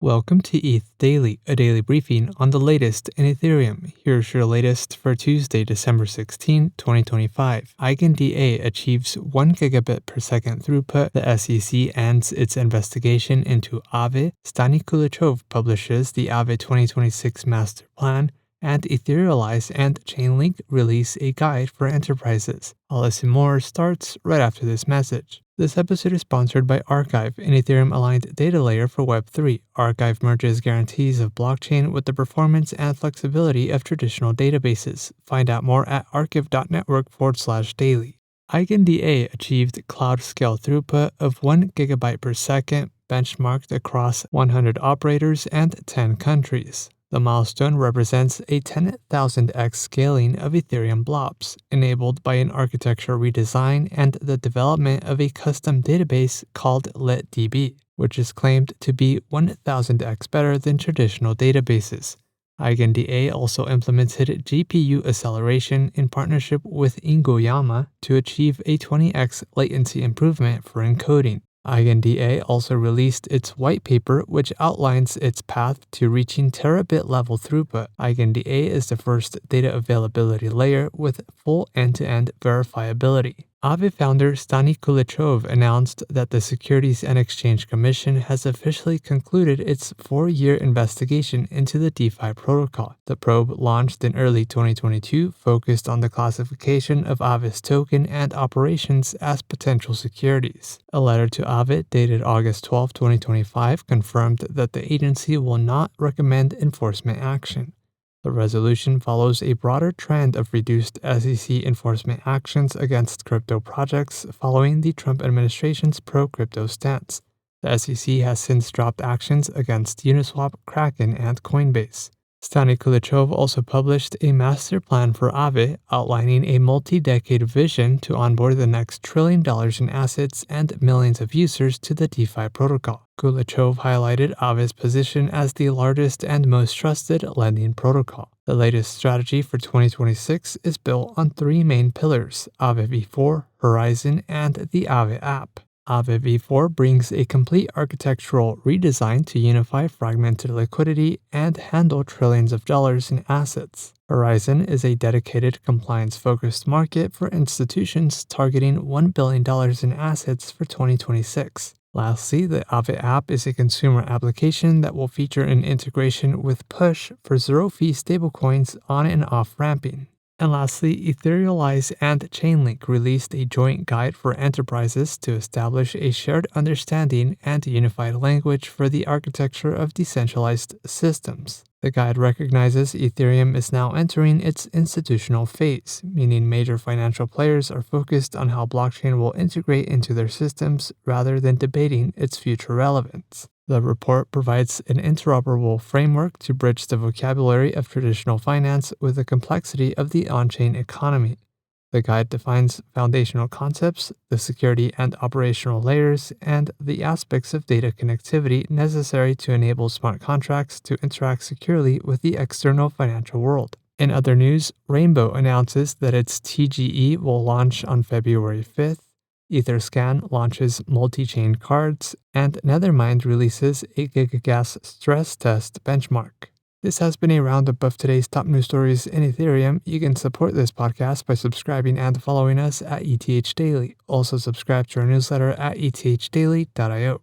Welcome to ETH Daily, a daily briefing on the latest in Ethereum. Here's your latest for Tuesday, December 16, 2025. EigenDA achieves 1 gigabit per second throughput. The SEC ends its investigation into Aave. Stani Kulichov publishes the Aave 2026 master plan. And Etherealize and Chainlink release a guide for enterprises. All this and more starts right after this message. This episode is sponsored by Archive, an Ethereum-aligned data layer for Web3. Archive merges guarantees of blockchain with the performance and flexibility of traditional databases. Find out more at archive.network/daily. EigenDA achieved cloud-scale throughput of 1 gigabyte per second, benchmarked across 100 operators and 10 countries. The milestone represents a 10,000x scaling of Ethereum blobs, enabled by an architecture redesign and the development of a custom database called LitDB, which is claimed to be 1000x better than traditional databases. EigenDA also implemented GPU acceleration in partnership with Ingoyama to achieve a 20x latency improvement for encoding. EigenDA also released its white paper, which outlines its path to reaching terabit-level throughput. EigenDA is the first data availability layer with full end-to-end verifiability. Aave founder Stani Kulichov announced that the Securities and Exchange Commission has officially concluded its 4-year investigation into the DeFi protocol. The probe, launched in early 2022, focused on the classification of Aave's token and operations as potential securities. A letter to Aave dated August 12, 2025, confirmed that the agency will not recommend enforcement action. The resolution follows a broader trend of reduced SEC enforcement actions against crypto projects following the Trump administration's pro-crypto stance. The SEC has since dropped actions against Uniswap, Kraken, and Coinbase. Stani Kulichov also published a master plan for Aave, outlining a multi-decade vision to onboard the next $1 trillion in assets and millions of users to the DeFi protocol. Kulichov highlighted Aave's position as the largest and most trusted lending protocol. The latest strategy for 2026 is built on 3 main pillars: Aave v4, Horizon, and the Aave app. Aave v4 brings a complete architectural redesign to unify fragmented liquidity and handle trillions of dollars in assets. Horizon is a dedicated compliance-focused market for institutions targeting $1 billion in assets for 2026. Lastly, the Aave app is a consumer application that will feature an integration with Push for zero-fee stablecoins on and off-ramping. And lastly, Etherealize and Chainlink released a joint guide for enterprises to establish a shared understanding and unified language for the architecture of decentralized systems. The guide recognizes Ethereum is now entering its institutional phase, meaning major financial players are focused on how blockchain will integrate into their systems rather than debating its future relevance. The report provides an interoperable framework to bridge the vocabulary of traditional finance with the complexity of the on-chain economy. The guide defines foundational concepts, the security and operational layers, and the aspects of data connectivity necessary to enable smart contracts to interact securely with the external financial world. In other news, Rainbow announces that its TGE will launch on February 5th. Etherscan launches multi-chain cards, and Nethermind releases a gigagas stress test benchmark. This has been a roundup of today's top news stories in Ethereum. You can support this podcast by subscribing and following us at ETH Daily. Also subscribe to our newsletter at ethdaily.io.